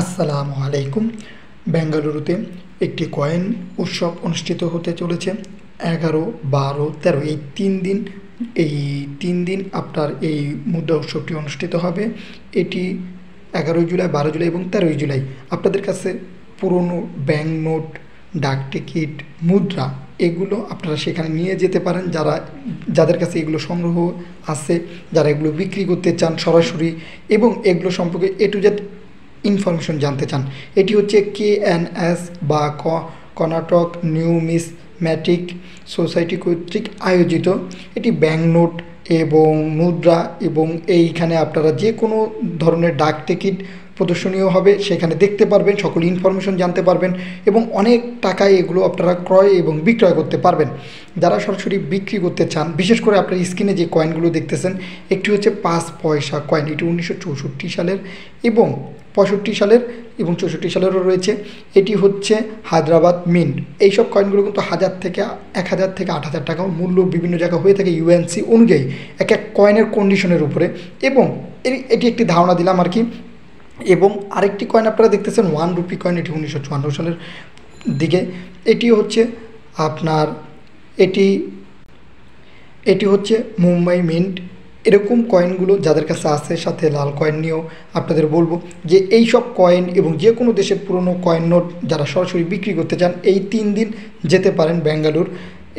আসসালামু আলাইকুম। বেঙ্গালুরুতে একটি কয়েন উৎসব অনুষ্ঠিত হতে চলেছে 11, 12, 13 এই তিন দিন আপনার এই মুদ্রা উৎসবটি অনুষ্ঠিত হবে। এটি 11 জুলাই, 12 জুলাই এবং 13 জুলাই। আপনাদের কাছে পুরনো ব্যাংক নোট, ডাক টিকিট, মুদ্রা এগুলো আপনারা সেখানে নিয়ে যেতে পারেন। যাদের কাছে এগুলো সংগ্রহ আছে, যারা এগুলো বিক্রি করতে চান সরাসরি এবং এগুলো সম্পর্কে এ টু জেড ইনফরমেশন জানতে চান, এটি হচ্ছে KNS বা কর্ণাটক নিউমিসম্যাটিক সোসাইটি কর্তৃক আয়োজিত। এটি ব্যাংক নোট এবং মুদ্রা এবং এইখানে আপনারা যে কোনো ধরনের ডাক টিকিট প্রদর্শনীয় হবে, সেখানে দেখতে পারবেন, সকল ইনফরমেশন জানতে পারবেন এবং অনেক টাকায় এগুলো আপনারা ক্রয় এবং বিক্রয় করতে পারবেন। যারা সরাসরি বিক্রি করতে চান, বিশেষ করে আপনার স্ক্রিনে যে কয়েনগুলো দেখতেছেন, একটি হচ্ছে 5 পয়সা কয়েন, এটি 1964 সালের এবং 65 সালের এবং 64 সালেরও রয়েছে। এটি হচ্ছে হায়দ্রাবাদ মিন্ট। এইসব কয়েনগুলো কিন্তু 1000 থেকে 8000 টাকা মূল্য বিভিন্ন জায়গায় হয়ে থাকে UNC অনুযায়ী, এক এক কয়েনের কন্ডিশনের উপরে। এবং এটি একটি ধারণা দিলাম আর কি। এবং আরেকটি কয়েন আপনারা দেখতেছেন 1 রুপি কয়েন, এটি 1954 সালের দিকে। এটি হচ্ছে আপনার এটি হচ্ছে মুম্বাই মিন্ট। এরকম কয়েনগুলো যাদের কাছে আছে, সাথে লাল কয়েন নিয়েও আপনাদের বলবো যে এই সব কয়েন এবং যে কোনো দেশের পুরনো কয়েন নোট যারা সরাসরি বিক্রি করতে চান, এই 3 দিন যেতে পারেন বেঙ্গালুর।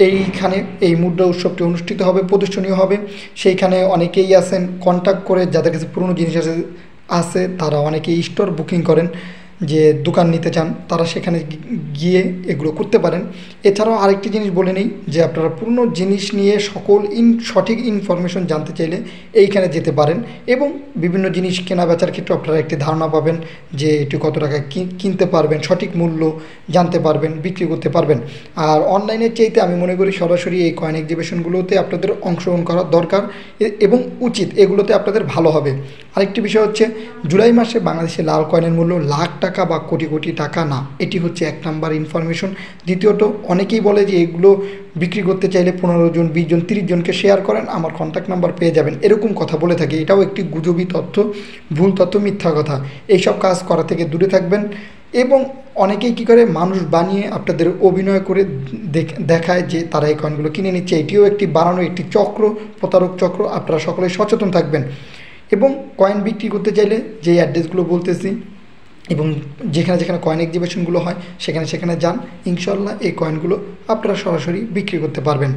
এইখানে এই মুদ্রা উৎসবটি অনুষ্ঠিত হবে, প্রদর্শনীয় হবে। সেইখানে অনেকেই আছেন কন্ট্যাক্ট করে, যাদের কাছে পুরনো জিনিস আছে তারা অনেকেই স্টোর বুকিং করেন, যে দোকান নিতে চান তারা সেখানে গিয়ে এগুলো করতে পারেন। এছাড়াও আরেকটি জিনিস বলে নেই যে আপনারা পুরনো জিনিস নিয়ে সকল সঠিক ইনফরমেশন জানতে চাইলে এইখানে যেতে পারেন এবং বিভিন্ন জিনিস কেনা বেচার ক্ষেত্রে আপনারা একটি ধারণা পাবেন যে এটি কত টাকায় কিনতে পারবেন, সঠিক মূল্য জানতে পারবেন, বিক্রি করতে পারবেন। আর অনলাইনের চাইতে আমি মনে করি সরাসরি এই কয়েন এক্সিবিশনগুলোতে আপনাদের অংশগ্রহণ করা দরকার এবং উচিত, এগুলোতে আপনাদের ভালো হবে। আরেকটি বিষয় হচ্ছে জুলাই মাসে বাংলাদেশে লাল কয়েনের মূল্য লাখ টাকা বা কোটি কোটি টাকা না, এটি হচ্ছে 1 নাম্বার ইনফরমেশন। দ্বিতীয়ত, অনেকেই বলে যে এগুলো বিক্রি করতে চাইলে 15 জন, 20 জন, 30 জনকে শেয়ার করেন, আমার কন্ট্যাক্ট নাম্বার পেয়ে যাবেন, এরকম কথা বলে থাকে। এটাও একটি গুজবি তথ্য, ভুল তথ্য, মিথ্যা কথা। এইসব কাজ করা থেকে দূরে থাকবেন। এবং অনেকেই কী করে, মানুষ বানিয়ে আপনাদের অভিনয় করে দেখায় যে তারা এই কয়েনগুলো কিনে নিচ্ছে। এটিও একটি বানানো একটি চক্র, প্রতারক চক্র। আপনারা সকলে সচেতন থাকবেন এবং কয়েন বিক্রি করতে চাইলে যে অ্যাড্রেসগুলো বলতেছি এবং যেখানে যেখানে কয়েন এক্সিবিশনগুলো হয় সেখানে সেখানে যান, ইনশাল্লাহ এই কয়েনগুলো আপনারা সরাসরি বিক্রি করতে পারবেন।